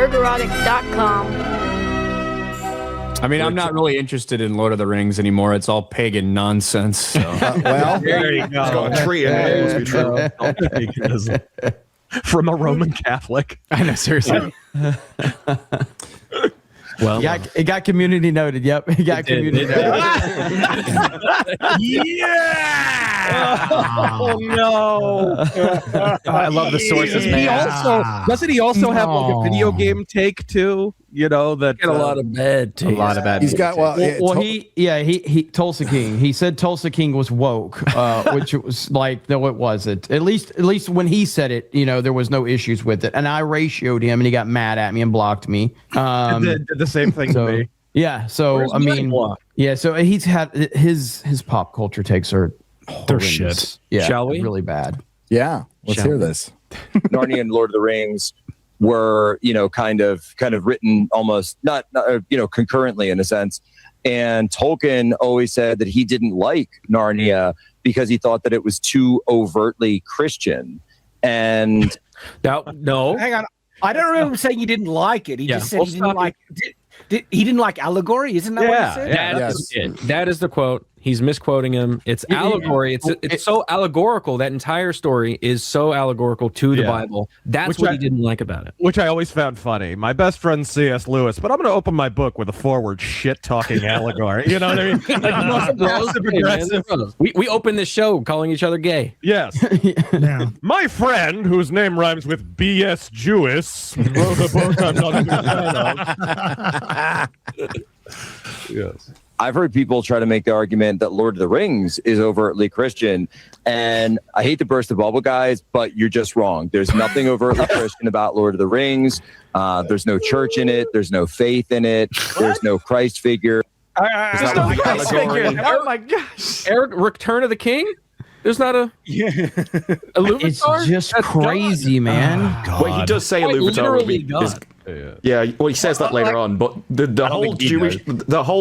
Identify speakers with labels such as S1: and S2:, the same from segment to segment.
S1: Bergerotic.com.
S2: I mean, I'm not really interested in Lord of the Rings anymore. It's all pagan nonsense. So.
S3: Well,
S4: there you go.
S5: It's got a tree in it. It must be true.
S4: From a Roman Catholic.
S2: I know, seriously.
S6: Well, it got community noted. Yep, it got community noted.
S4: Oh no!
S6: I love the sources, man.
S4: Doesn't he also have like a video game take too? You know that
S7: get a lot of bad taste.
S6: A lot of bad.
S3: He's got
S6: he Tulsa King. He said Tulsa King was woke, which it was like no, it wasn't. At least when he said it, you know, there was no issues with it. And I ratioed him, and he got mad at me and blocked me.
S4: Did the same thing to me.
S6: Yeah. So I mean, yeah. So he's had his pop culture takes are
S4: they're shit.
S6: Yeah.
S7: Shall we?
S6: Really bad.
S3: Yeah. Let's hear this.
S8: Narnia and Lord of the Rings were, you know, kind of written almost not concurrently in a sense. And Tolkien always said that he didn't like Narnia because he thought that it was too overtly Christian. And
S7: no,
S9: hang on. I don't remember him saying he didn't like it. He just said he didn't like. He didn't like Allegory, isn't that what he said?
S7: That is the quote. He's misquoting him. It's allegory. It's so allegorical. That entire story is so allegorical to the Bible. That's what he didn't like about it.
S4: Which I always found funny. My best friend C.S. Lewis, but I'm going to open my book with a forward shit-talking allegory. You know what I mean? Like, passive aggressive.
S7: We open this show calling each other gay.
S4: Yes. My friend, whose name rhymes with B.S. Jewess, wrote a book I'm not a big fan of. Yes.
S8: I've heard people try to make the argument that Lord of the Rings is overtly Christian. And I hate to burst the bubble, guys, but you're just wrong. There's nothing overtly Christian about Lord of the Rings. There's no church in it. There's no faith in it. There's no Christ figure.
S7: There's no Christ figure. Oh my gosh. Eric, Return of the King? There's not a Illuvatar?
S6: It's just crazy, man.
S5: Well, he does say Illuvatar is yeah, well, he says that later on, but the whole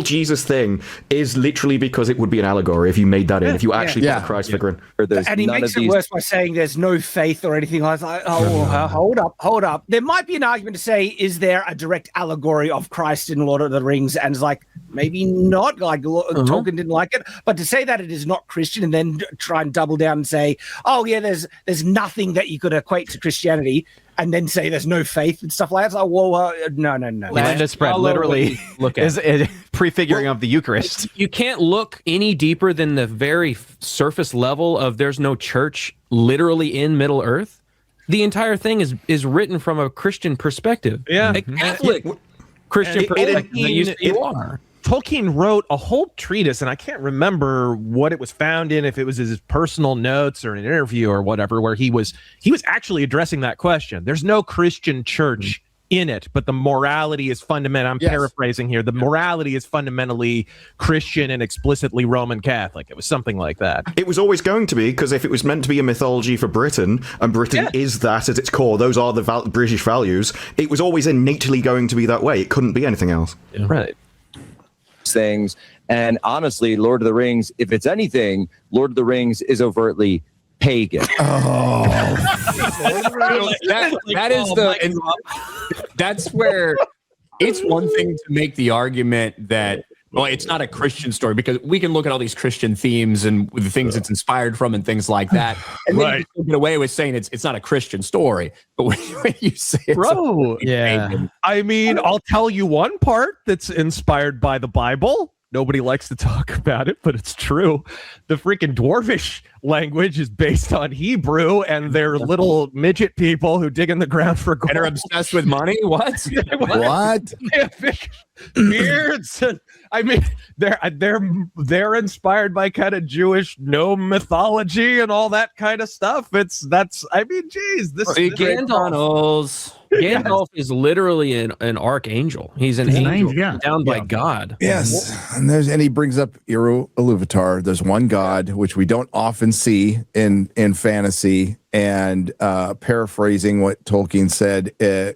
S5: Jesus thing is literally because it would be an allegory if you made that in, if you actually put a Christ figure in.
S9: And he makes it worse by saying there's no faith or anything like that. Hold up. There might be an argument to say, is there a direct allegory of Christ in Lord of the Rings? And it's like, maybe not, like Tolkien didn't like it. But to say that it is not Christian and then try and double down and say, oh yeah, there's nothing that you could equate to Christianity, and then say there's no faith and stuff like that. It's like, well, no.
S6: Linda spread literally is a prefiguring of the Eucharist.
S7: You can't look any deeper than the very surface level of there's no church literally in Middle Earth. The entire thing is written from a Christian perspective.
S4: Yeah.
S7: A Catholic Christian perspective. You are.
S4: Tolkien wrote a whole treatise, and I can't remember what it was found in, if it was his personal notes or an interview or whatever, where he was actually addressing that question. There's no Christian church in it, but the morality is fundamental. I'm paraphrasing here. The morality is fundamentally Christian and explicitly Roman Catholic. It was something like that.
S5: It was always going to be, because if it was meant to be a mythology for Britain, and Britain is that at its core, those are the British values, it was always innately going to be that way. It couldn't be anything else.
S7: Yeah. Right.
S8: Things. And honestly, Lord of the Rings, if it's anything, Lord of the Rings is overtly pagan.
S2: That's where it's one thing to make the argument that, well, it's not a Christian story, because we can look at all these Christian themes and the things it's inspired from and things like that, and then you can get away with saying it's not a Christian story. But when you say it's
S4: pagan, I mean, I'll tell you one part that's inspired by the Bible. Nobody likes to talk about it, but it's true. The freaking Dwarvish language is based on Hebrew, and they're little midget people who dig in the ground for gold.
S2: And are obsessed with money? What?
S3: What?
S4: They have big beards. And, I mean, they're inspired by kind of Jewish mythology and all that kind of stuff. I mean, geez, this
S7: Gandalf is literally an archangel. He's an angel down by God.
S3: Yes, and he brings up Ilúvatar. There's one God, which we don't often see in fantasy. And paraphrasing what Tolkien said,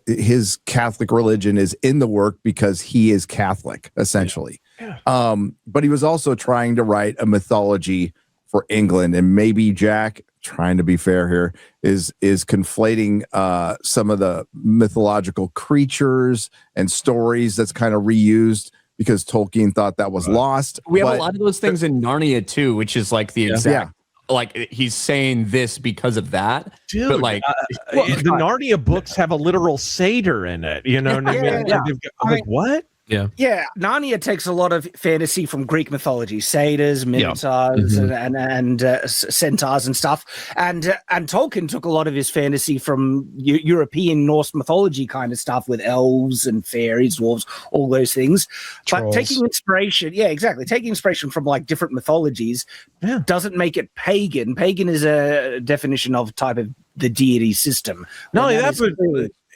S3: his Catholic religion is in the work because he is Catholic, essentially. But he was also trying to write a mythology for England. And maybe Jack, trying to be fair here, is conflating some of the mythological creatures and stories that's kind of reused because Tolkien thought that was lost.
S2: We have a lot of those things in Narnia too, which is like the exact.
S3: Yeah.
S2: Like he's saying this because of that,
S4: dude.
S2: But like
S4: the Narnia books have a literal satyr in it. You know what I mean?
S9: Yeah.
S4: Like what?
S9: Yeah, Narnia takes a lot of fantasy from Greek mythology, satyrs, minotaurs, and centaurs and stuff. And Tolkien took a lot of his fantasy from European Norse mythology kind of stuff with elves and fairies, dwarves, all those things.
S1: Trolls.
S9: But taking inspiration, taking inspiration from like different mythologies doesn't make it pagan. Pagan is a definition of type of the deity system.
S4: No, that's what.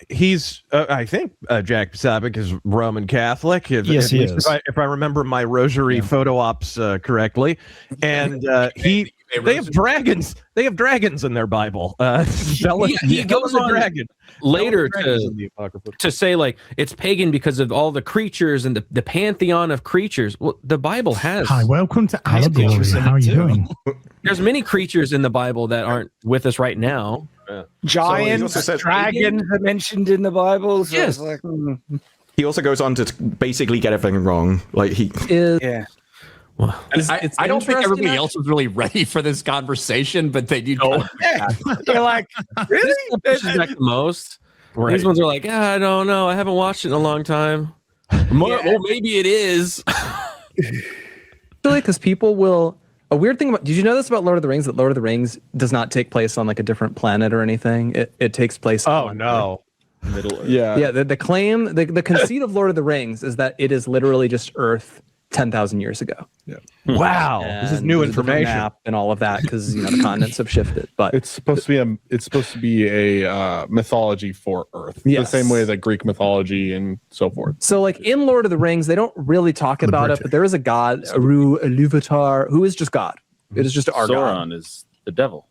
S4: He's, I think, Jack Posobiec is Roman Catholic.
S1: Yes, he is.
S4: If I remember my rosary photo ops correctly, and they have dragons. They have dragons in their Bible.
S7: He goes on
S4: dragon
S7: later to say like it's pagan because of all the creatures and the pantheon of creatures. Well, the Bible has.
S1: Hi, welcome to Allegory. How are you doing?
S7: There's many creatures in the Bible that aren't with us right now.
S9: Giants, dragons are mentioned in the Bible. So
S7: yes.
S9: Like,
S5: He also goes on to basically get everything wrong. Like
S2: Well, I don't think everybody else was really ready for this conversation, but they do.
S9: You're like, really?
S7: Pushes back the most. Right. These ones are like, I don't know. I haven't watched it in a long time. Well, maybe it is.
S10: Really, because people will. A weird thing about, did you know this about Lord of the Rings, that Lord of the Rings does not take place on like a different planet or anything? It takes place on
S11: Middle Earth.
S10: Yeah, the claim, the conceit of Lord of the Rings is that it is literally just Earth 10,000 years ago.
S11: Yeah.
S4: Wow,
S10: And
S4: this is new information.
S10: Map and all of that because the continents have shifted. But
S11: it's supposed to be a mythology for Earth, the same way that Greek mythology and so forth.
S10: So, like in Lord of the Rings, they don't really talk about it, but there is a god, Iluvatar, who is just God. It is just our God.
S12: Sauron is the devil.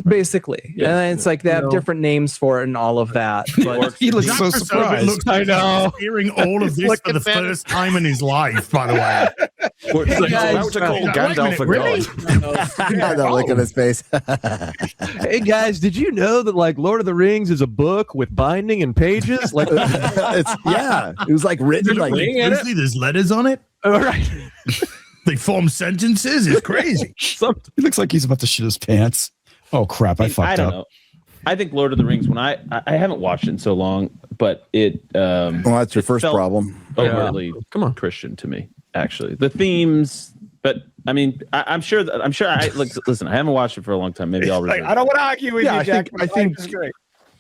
S10: Basically, and it's like they have different names for it and all of that. But
S1: he looks so surprised.
S4: I know.
S1: Hearing all of this for the first time in his life, by the way.
S5: He's about to call Gandalf a god.
S3: That look on his face.
S4: Hey guys, did you know that like Lord of the Rings is a book with binding and pages? Like,
S3: it was like written like
S1: usually there's letters on it.
S4: All right.
S1: They form sentences. It's crazy. He looks like he's about to shit his pants. Oh crap! I fucked up.
S12: Know. I think Lord of the Rings. When I haven't watched it in so long, but it.
S3: Well, that's your first problem.
S12: Overtly, come on, Christian to me. Actually, the themes. But I mean, I'm sure. Listen, I haven't watched it for a long time. Maybe I'll.
S9: Like, I don't want to argue with you, Jack.
S11: I think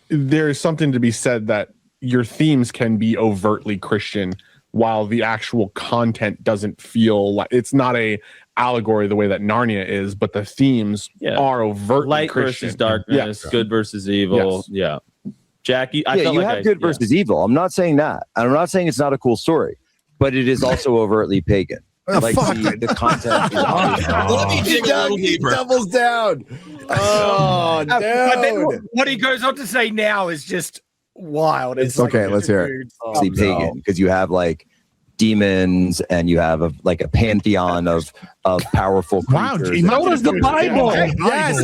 S11: there's something to be said that your themes can be overtly Christian, while the actual content doesn't feel like it's not a allegory the way that Narnia is, but the themes are overtly
S12: light
S11: Christian.
S12: Versus darkness, good versus evil. Yes. Yeah, Jackie, I felt
S8: you
S12: like
S8: have good versus evil. I'm not saying that. I'm not saying it's not a cool story, but it is also overtly pagan. Like the content.
S3: He doubles down. Oh, no.
S9: But then what he goes on to say now is just wild. It's
S3: okay. Let's hear it.
S8: See, pagan, because you have like demons and you have a pantheon of powerful creatures.
S1: Wow,
S4: so does the Bible.
S1: Yes.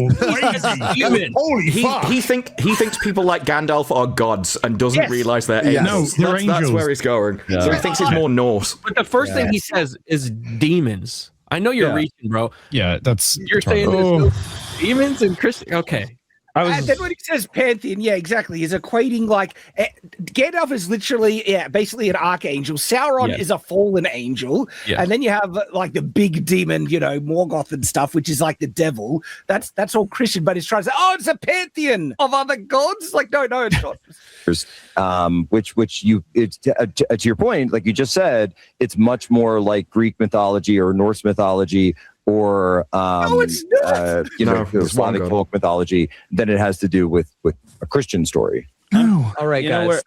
S1: Holy fuck.
S5: He thinks people like Gandalf are gods and doesn't realize they're angels.
S1: No, they're
S5: that's where he's going. Yeah. So he thinks he's more Norse.
S7: But the first thing he says is demons. I know you're reaching, bro.
S1: Yeah, that's.
S7: You're saying there's no demons and Christian. Okay.
S9: And then when he says pantheon, exactly. He's equating like Gandalf is literally, basically an archangel. Sauron is a fallen angel. Yeah. And then you have like the big demon, Morgoth and stuff, which is like the devil. That's all Christian, but he's trying to say, it's a pantheon of other gods. Like, no, it's not.
S8: Which you, it's to your point, like you just said, it's much more like Greek mythology or Norse mythology, or Slavic folk mythology than it has to do with a Christian story.
S10: All right, guys.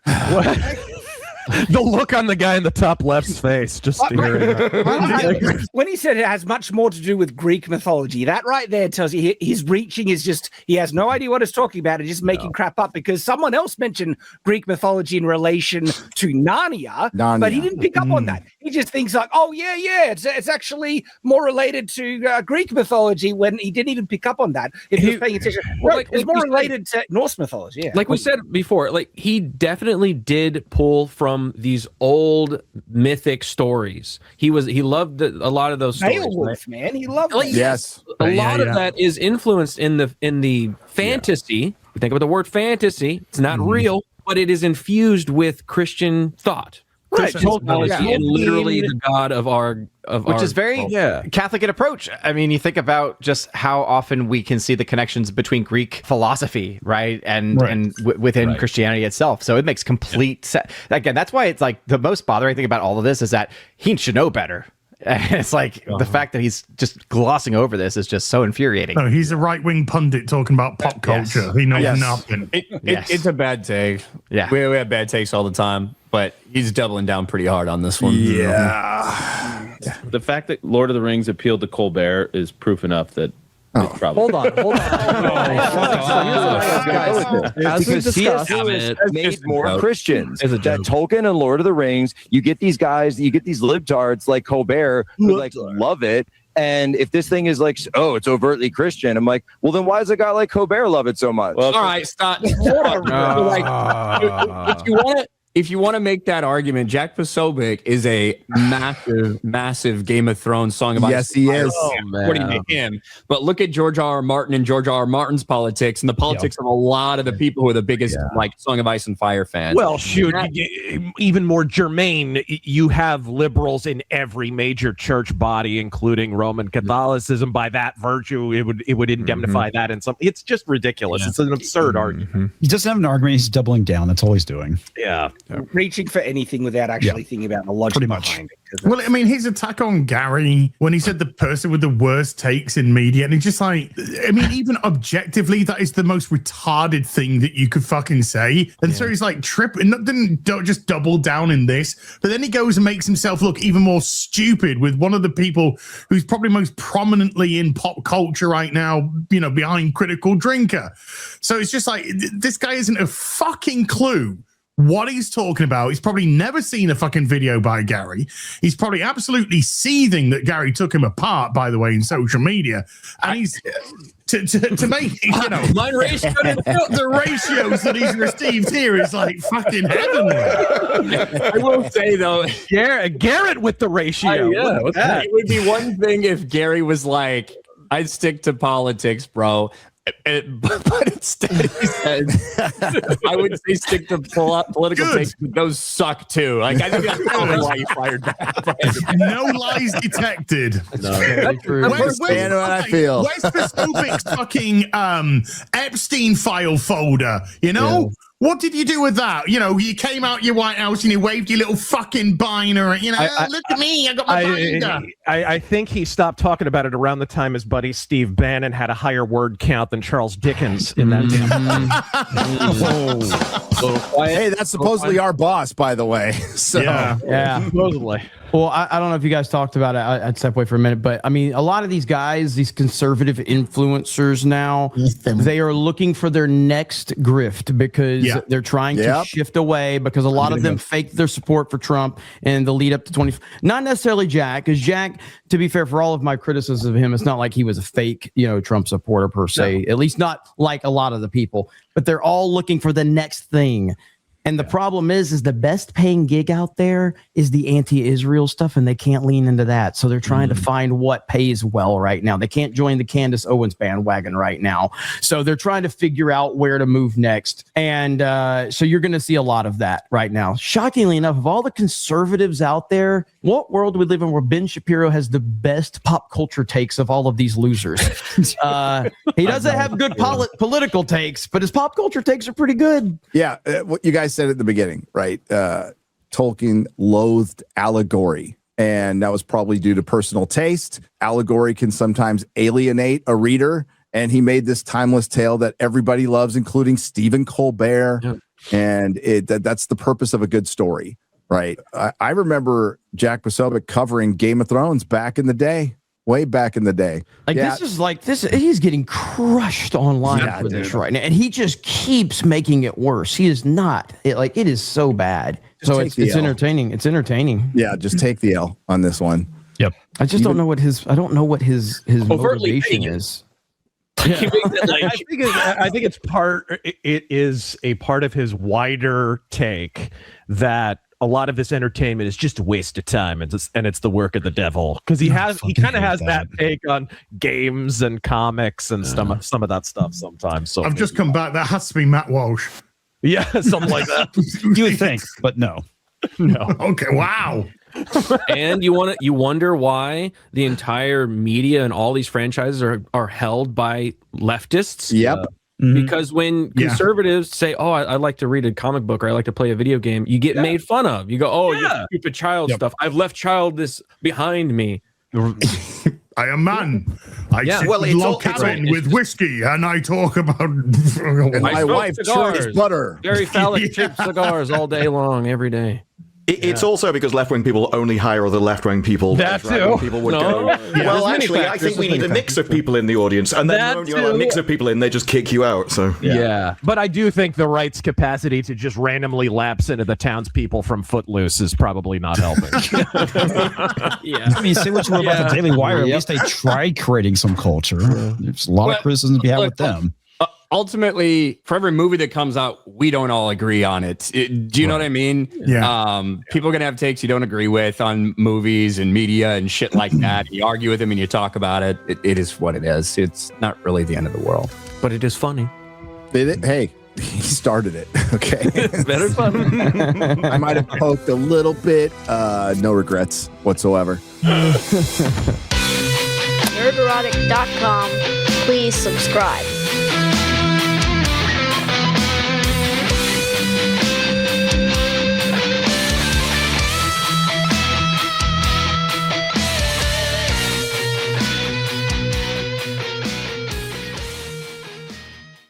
S4: The look on the guy in the top left's face, just hearing that.
S9: When he said it has much more to do with Greek mythology, that right there tells you his reaching is just, he has no idea what he's talking about and just making crap up, because someone else mentioned Greek mythology in relation to Narnia. But he didn't pick up on that. he just thinks like, oh yeah, it's actually more related to Greek mythology when he didn't even pick up on that. If he was paying attention, it's more related to Norse mythology. Yeah,
S7: like we said before, like he definitely did pull from these old mythic stories. He loved a lot of those stories.
S9: Beowulf, man, he loved
S7: like,
S3: yes.
S7: A lot of that is influenced in the fantasy. You think about the word fantasy; it's not real, but it is infused with Christian thought.
S13: Right,
S7: mythology, and literally the god of
S13: which is very Catholic in approach. I mean, you think about just how often we can see the connections between Greek philosophy, right, and within Christianity itself. So it makes complete sense. Again, that's why it's like the most bothering thing about all of this is that he should know better. It's like the fact that he's just glossing over this is just so infuriating.
S1: No, he's a right-wing pundit talking about pop culture. He knows nothing.
S2: It's a bad take.
S13: Yeah,
S2: we have bad takes all the time, but he's doubling down pretty hard on this one.
S12: Yeah. The fact that Lord of the Rings appealed to Colbert is proof enough that it's probably.
S10: Hold on. As we discussed,
S8: made more Christians. That Tolkien and Lord of the Rings, you get these guys, you get these libtards like Colbert who like love it. And if this thing is like, oh, it's overtly Christian, I'm like, well, then why does a guy like Colbert love it so much?
S2: Well, all right, stop. If you want to make that argument, Jack Posobiec is a massive Game of Thrones Song of Ice.
S3: Yes, he is.
S2: According to him. But look at George R. R. Martin and George R. R. Martin's politics and the politics of a lot of the people who are the biggest like Song of Ice and Fire fans.
S4: Well, shoot, even more germane, you have liberals in every major church body, including Roman Catholicism. By that virtue, it would indemnify that in some. It's just ridiculous. It's an absurd argument.
S1: He doesn't have an argument. He's doubling down. That's all he's doing.
S4: Yeah.
S9: Reaching for anything without actually thinking about the logic behind it.
S1: Well, I mean, his attack on Gary when he said the person with the worst takes in media, and it's just like, I mean, even objectively, that is the most retarded thing that you could fucking say. And so he's like tripping, don't just double down in this, but then he goes and makes himself look even more stupid with one of the people who's probably most prominently in pop culture right now, you know, behind Critical Drinker. So it's just like, this guy isn't a fucking clue what he's talking about. He's probably never seen a fucking video by Gary. He's probably absolutely seething that Gary took him apart, by the way, in social media. And he's to make, you know, the ratios that he's received here is like fucking heavenly.
S2: I will say though,
S4: Garrett with the ratio.
S2: It would be one thing if Gary was like, I'd stick to politics, bro. But instead he says, I would say stick to political takes, but those suck too. Like, I think that's probably why you fired back.
S1: No lies detected.
S3: No, where's I feel.
S1: Where's the Stupic's fucking Epstein file folder? You know? Yeah. What did you do with that? You know, you came out your White House and you waved your little fucking binder. You know, look at me, I got my binder.
S4: I think he stopped talking about it around the time his buddy Steve Bannon had a higher word count than Charles Dickens in that.
S3: Hey, that's supposedly our boss, by the way. So
S6: yeah,
S4: supposedly.
S6: Well, I don't know if you guys talked about it. I'd step away for a minute, but I mean, a lot of these guys, these conservative influencers now, they are looking for their next grift because they're trying to shift away because a lot of them faked their support for Trump in the lead up to 20. Not necessarily Jack, because Jack, to be fair, for all of my criticism of him, it's not like he was a fake, you know, Trump supporter per se, at least not like a lot of the people, but they're all looking for the next thing. And the problem is the best paying gig out there is the anti-Israel stuff, and they can't lean into that. So they're trying to find what pays well right now. They can't join the Candace Owens bandwagon right now. So they're trying to figure out where to move next. And so you're going to see a lot of that right now. Shockingly enough, of all the conservatives out there, what world we live in where Ben Shapiro has the best pop culture takes of all of these losers? He doesn't have good political takes, but his pop culture takes are pretty good.
S3: Yeah, what you guys said at the beginning, right? Tolkien loathed allegory, and that was probably due to personal taste. Allegory can sometimes alienate a reader, and he made this timeless tale that everybody loves, including Stephen Colbert. And that's the purpose of a good story, right? I remember Jack Posobiec covering Game of Thrones back in the day way back in the day.
S6: Like this is like this. He's getting crushed online for this right now, and he just keeps making it worse. He is not it is so bad. So it's entertaining. It's entertaining.
S3: Yeah, just take the L on this one.
S14: Yep.
S6: I just don't know what his motivation is.
S4: Yeah. I think it's part. It is a part of his wider take that a lot of this entertainment is just a waste of time, and it's the work of the devil, because he kind of has that take on games and comics and some of that stuff sometimes. So
S1: I've just come back. That has to be Matt Walsh.
S4: Yeah, something like that.
S14: You would think, but no.
S1: Okay. Wow.
S7: And you wonder why the entire media and all these franchises are held by leftists.
S3: Yep.
S7: Because when conservatives say, "Oh, I like to read a comic book or I like to play a video game," you get made fun of. You go, "Oh, you stupid child stuff. I've left childness behind me."
S1: I am man. I sit in log cabin with whiskey and I talk about
S3: and my wife churns butter.
S7: Very phallic cheap cigars all day long, every day.
S5: It's also because left-wing people only hire other left-wing people.
S4: That
S5: right-wing people would go, well, actually, I think we need a mix of people in the audience. And then when you have a mix of people in, they just kick you out. So
S4: yeah. But I do think the right's capacity to just randomly lapse into the townspeople from Footloose is probably not helping.
S14: I mean, say what you want about the Daily Wire. At least they tried creating some culture. There's a lot of criticism to be had with them.
S2: Ultimately, for every movie that comes out, we don't all agree on it. Do you know what I mean?
S1: Yeah.
S2: People are going to have takes you don't agree with on movies and media and shit like that. You argue with them and you talk about it. It is what it is. It's not really the end of the world, but it is funny.
S3: Hey, he started it. Okay.
S7: It's better fun.
S3: I might have poked a little bit. No regrets whatsoever.
S15: Nerderotic.com. Please subscribe.